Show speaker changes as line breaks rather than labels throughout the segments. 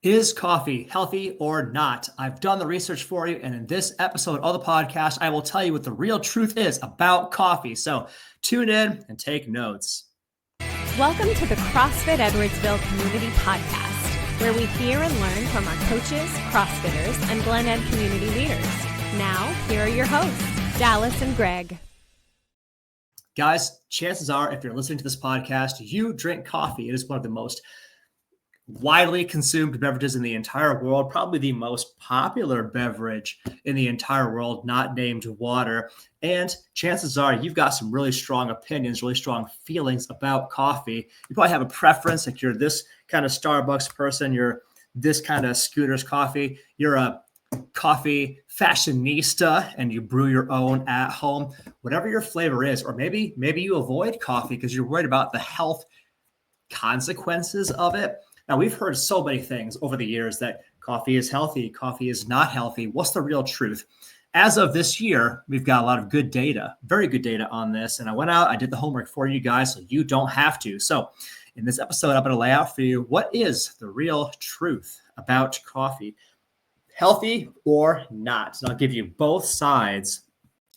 Is coffee healthy or not? I've done the research for you, and in this episode of the podcast, I will tell you what the real truth is about coffee. So tune in and take notes.
Welcome to the CrossFit Edwardsville Community Podcast, where we hear and learn from our coaches, CrossFitters, and Glen Ed community leaders. Now, here are your hosts, Dallas and Greg.
Guys, chances are, if you're listening to this podcast, you drink coffee. It is one of the most widely consumed beverages in the entire world, probably the most popular beverage in the entire world, not named water. And chances are you've got some really strong opinions, really strong feelings about coffee. You probably have a preference, like you're this kind of Starbucks person, you're this kind of Scooter's coffee, you're a coffee fashionista and you brew your own at home, whatever your flavor is. Or maybe you avoid coffee because you're worried about the health consequences of it. Now, we've heard so many things over the years that coffee is healthy, coffee is not healthy. What's the real truth? As of this year, we've got a lot of good data, very good data on this. And I went out, I did the homework for you guys so you don't have to. So in this episode, I'm going to lay out for you what is the real truth about coffee, healthy or not. So I'll give you both sides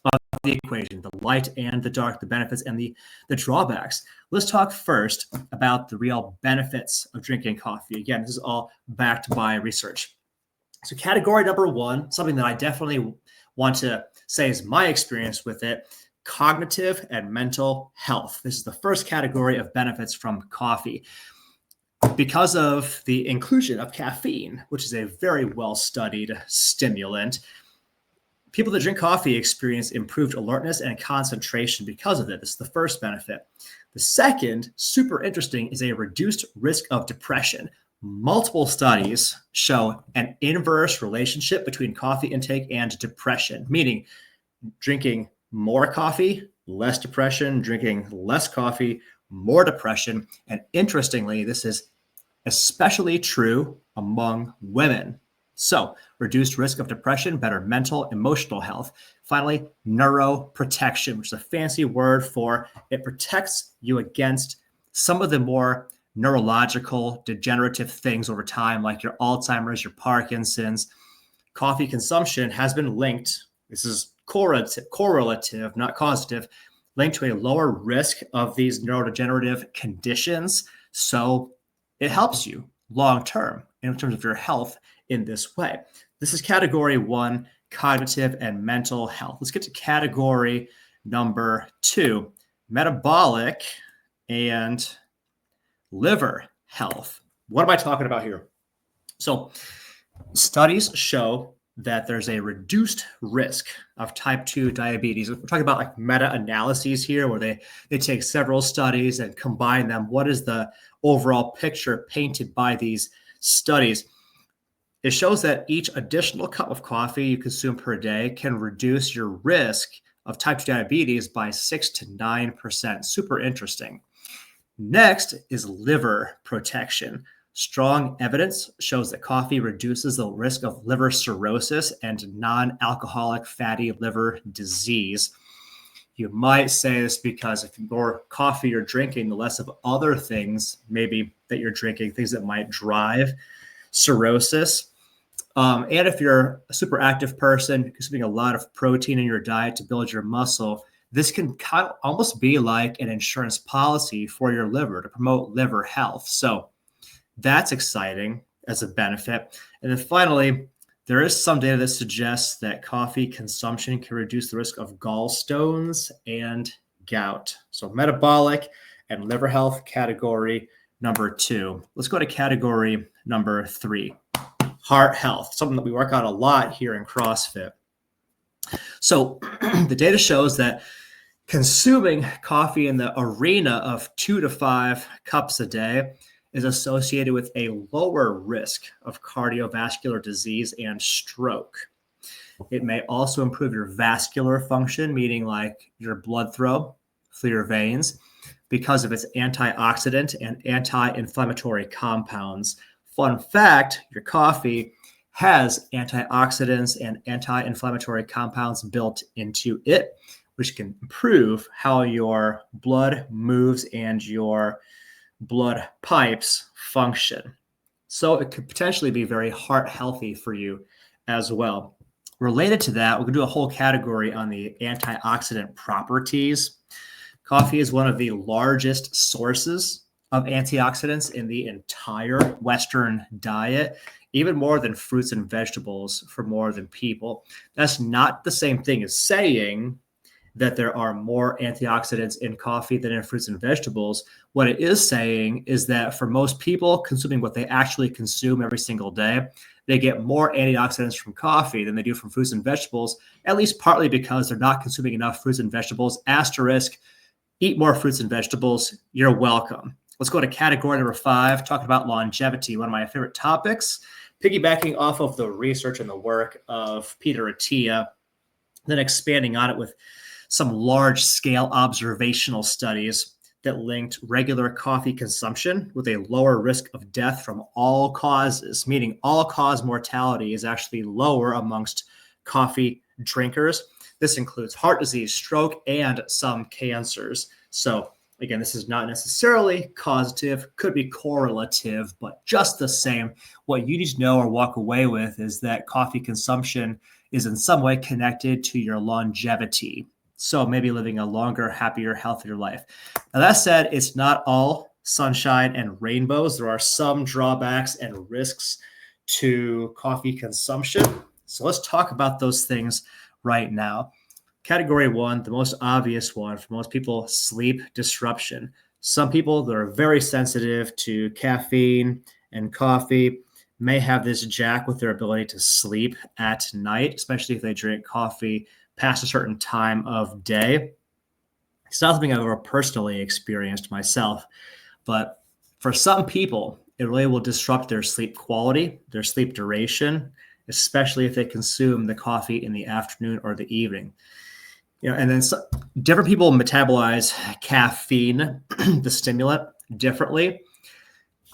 of the equation, the light and the dark, the benefits and the drawbacks. Let's talk first about the real benefits of drinking coffee. Again, this is all backed by research. So category number one, something that I definitely want to say is my experience with it, cognitive and mental health. This is the first category of benefits from coffee. Because of the inclusion of caffeine, which is a very well-studied stimulant, people that drink coffee experience improved alertness and concentration because of it. This is the first benefit. The second, super interesting, is a reduced risk of depression. Multiple studies show an inverse relationship between coffee intake and depression, meaning drinking more coffee, less depression, drinking less coffee, more depression. And interestingly, this is especially true among women. So, reduced risk of depression, better mental, emotional health. Finally, neuroprotection, which is a fancy word for it protects you against some of the more neurological degenerative things over time, like your Alzheimer's, your Parkinson's. Coffee consumption has been linked, this is correlative, not causative, linked to a lower risk of these neurodegenerative conditions. So it helps you long-term in terms of your health in this way. This is category one, cognitive and mental health. Let's get to category number two, metabolic and liver health. What am I talking about here? So studies show that there's a reduced risk of type 2 diabetes. We're talking about like meta-analyses here where they take several studies and combine them. What is the overall picture painted by these studies? It shows that each additional cup of coffee you consume per day can reduce your risk of type 2 diabetes by 6 to 9%. Super interesting. Next is liver protection. Strong evidence shows that coffee reduces the risk of liver cirrhosis and non-alcoholic fatty liver disease. You might say this because if the more coffee you're drinking, the less of other things maybe that you're drinking, things that might drive cirrhosis. And if you're a super active person, consuming a lot of protein in your diet to build your muscle, this can kind of almost be like an insurance policy for your liver to promote liver health. So that's exciting as a benefit. And then finally, there is some data that suggests that coffee consumption can reduce the risk of gallstones and gout. So metabolic and liver health, category number two. Let's go to category number three, heart health, something that we work on a lot here in CrossFit. So the data shows that consuming coffee in the arena of 2 to 5 cups a day is associated with a lower risk of cardiovascular disease and stroke. It may also improve your vascular function, meaning like your blood flow through your veins, because of its antioxidant and anti-inflammatory compounds. Fun fact, your coffee has antioxidants and anti-inflammatory compounds built into it, which can improve how your blood moves and your blood pipes function. So it could potentially be very heart healthy for you as well. Related to that, we're going to do a whole category on the antioxidant properties. Coffee is one of the largest sources of antioxidants in the entire Western diet, even more than fruits and vegetables for more than people. That's not the same thing as saying that there are more antioxidants in coffee than in fruits and vegetables. What it is saying is that for most people consuming what they actually consume every single day, they get more antioxidants from coffee than they do from fruits and vegetables, at least partly because they're not consuming enough fruits and vegetables. Asterisk, eat more fruits and vegetables. You're welcome. Let's go to category number 5, talking about longevity, one of my favorite topics, piggybacking off of the research and the work of Peter Attia, then expanding on it with some large-scale observational studies that linked regular coffee consumption with a lower risk of death from all causes, meaning all-cause mortality is actually lower amongst coffee drinkers. This includes heart disease, stroke, and some cancers. So again, this is not necessarily causative, could be correlative, but just the same, what you need to know or walk away with is that coffee consumption is in some way connected to your longevity. So maybe living a longer, happier, healthier life. Now that said, it's not all sunshine and rainbows. There are some drawbacks and risks to coffee consumption. So let's talk about those things right now. Category 1, the most obvious one for most people, sleep disruption. Some people that are very sensitive to caffeine and coffee may have this jack with their ability to sleep at night, especially if they drink coffee past a certain time of day. It's not something I've ever personally experienced myself, but for some people, it really will disrupt their sleep quality, their sleep duration, especially if they consume the coffee in the afternoon or the evening. And then different people metabolize caffeine, the stimulant, differently.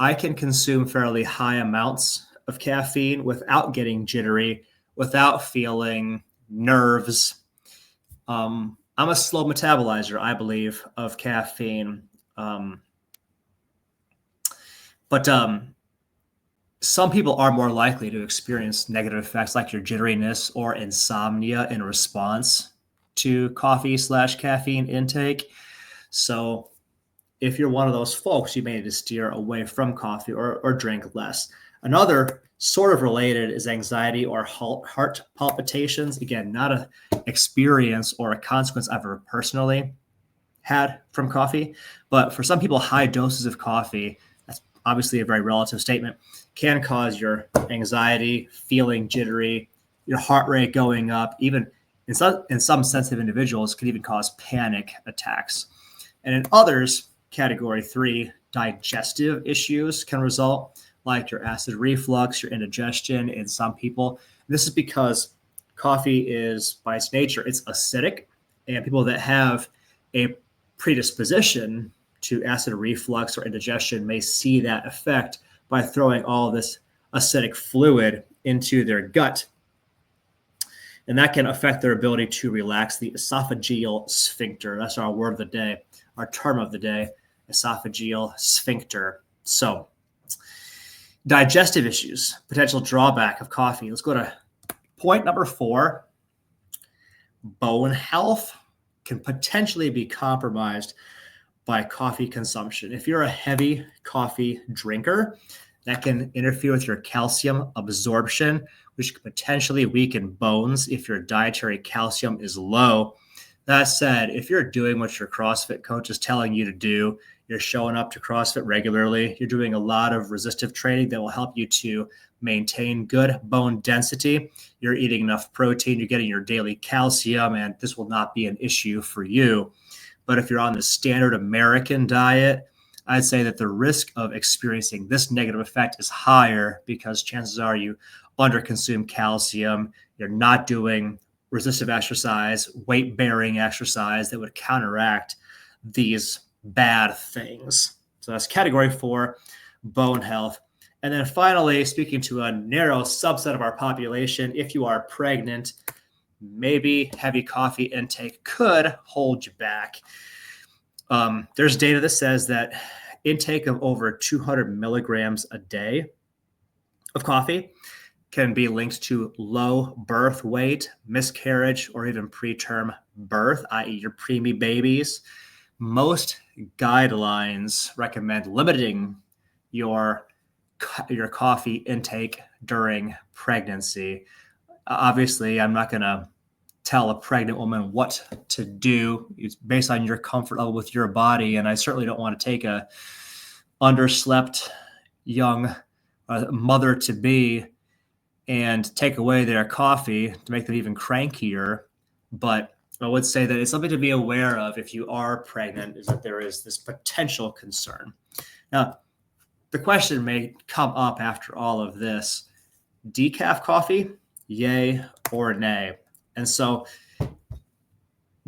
I can consume fairly high amounts of caffeine without getting jittery, without feeling nerves. I'm a slow metabolizer, I believe, of caffeine. But some people are more likely to experience negative effects like your jitteriness or insomnia in response to coffee/caffeine intake. So if you're one of those folks, you may need to steer away from coffee or drink less. Another sort of related is anxiety or heart palpitations. Again, not an experience or a consequence I've ever personally had from coffee, but for some people, high doses of coffee, that's obviously a very relative statement, can cause your anxiety, feeling jittery, your heart rate going up, even in some sensitive individuals, can even cause panic attacks. And in others, category 3, digestive issues can result, like your acid reflux, your indigestion in some people. This is because coffee is, by its nature, it's acidic, and people that have a predisposition to acid reflux or indigestion may see that effect by throwing all this acidic fluid into their gut. And that can affect their ability to relax the esophageal sphincter. That's our word of the day, our term of the day, esophageal sphincter. So, digestive issues, potential drawback of coffee. Let's go to point number 4. Bone health can potentially be compromised by coffee consumption. If you're a heavy coffee drinker, that can interfere with your calcium absorption, which could potentially weaken bones if your dietary calcium is low. That said, if you're doing what your CrossFit coach is telling you to do, you're showing up to CrossFit regularly, you're doing a lot of resistive training that will help you to maintain good bone density, you're eating enough protein, you're getting your daily calcium, and this will not be an issue for you. But if you're on the standard American diet, I'd say that the risk of experiencing this negative effect is higher because chances are you underconsume calcium, you're not doing resistive exercise, weight-bearing exercise that would counteract these bad things. So that's category 4, bone health. And then finally, speaking to a narrow subset of our population, if you are pregnant, maybe heavy coffee intake could hold you back. There's data that says that intake of over 200 milligrams a day of coffee can be linked to low birth weight, miscarriage, or even preterm birth, i.e. your preemie babies. Most guidelines recommend limiting your coffee intake during pregnancy. Obviously, I'm not going to tell a pregnant woman what to do. It's based on your comfort level with your body, and I certainly don't want to take a underslept young mother-to-be and take away their coffee to make them even crankier. But I would say that it's something to be aware of if you are pregnant, is that there is this potential concern. Now, the question may come up after all of this: decaf coffee, yay or nay? And so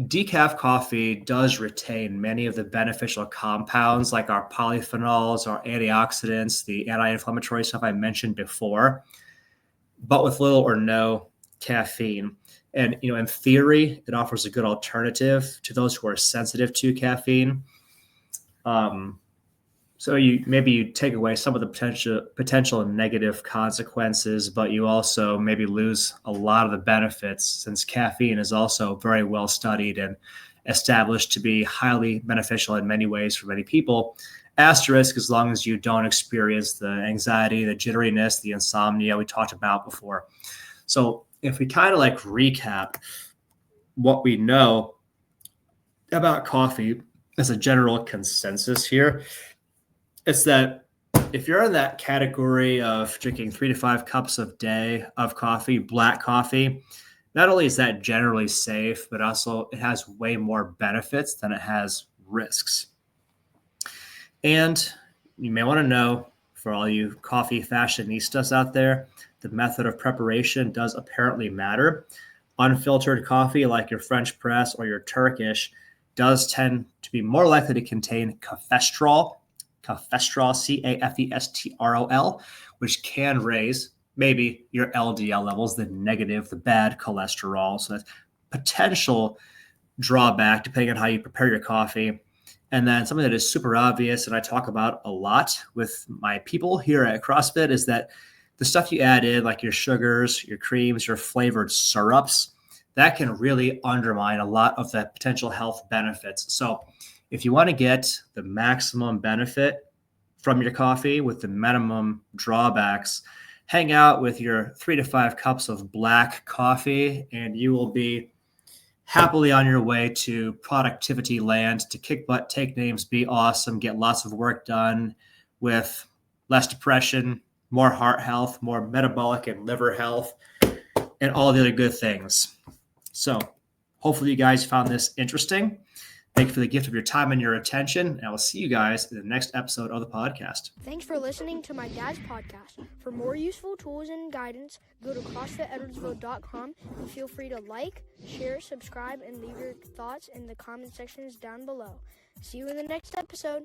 decaf coffee does retain many of the beneficial compounds like our polyphenols, our antioxidants, the anti-inflammatory stuff I mentioned before, but with little or no caffeine. And, in theory, it offers a good alternative to those who are sensitive to caffeine. So you take away some of the potential negative consequences, but you also maybe lose a lot of the benefits, since caffeine is also very well studied and established to be highly beneficial in many ways for many people. Asterisk, as long as you don't experience the anxiety, the jitteriness, the insomnia we talked about before. So if we kind of recap what we know about coffee as a general consensus here, it's that if you're in that category of drinking 3 to 5 cups a day of coffee, black coffee, not only is that generally safe, but also it has way more benefits than it has risks. And you may want to know, for all you coffee fashionistas out there, the method of preparation does apparently matter. Unfiltered coffee, like your French press or your Turkish, does tend to be more likely to contain cafestrol, cafestrol, which can raise maybe your LDL levels, the negative, the bad cholesterol. So that's potential drawback depending on how you prepare your coffee. And then something that is super obvious, and I talk about a lot with my people here at CrossFit, is that the stuff you add in, like your sugars, your creams, your flavored syrups, that can really undermine a lot of the potential health benefits. So if you want to get the maximum benefit from your coffee with the minimum drawbacks, hang out with your 3 to 5 cups of black coffee, and you will be happily on your way to productivity land, to kick butt, take names, be awesome, get lots of work done with less depression, more heart health, more metabolic and liver health, and all the other good things. So hopefully you guys found this interesting. Thank you for the gift of your time and your attention, and I will see you guys in the next episode of the podcast.
Thanks for listening to my dad's podcast. For more useful tools and guidance, go to CrossFitEdwardsville.com and feel free to like, share, subscribe, and leave your thoughts in the comment sections down below. See you in the next episode.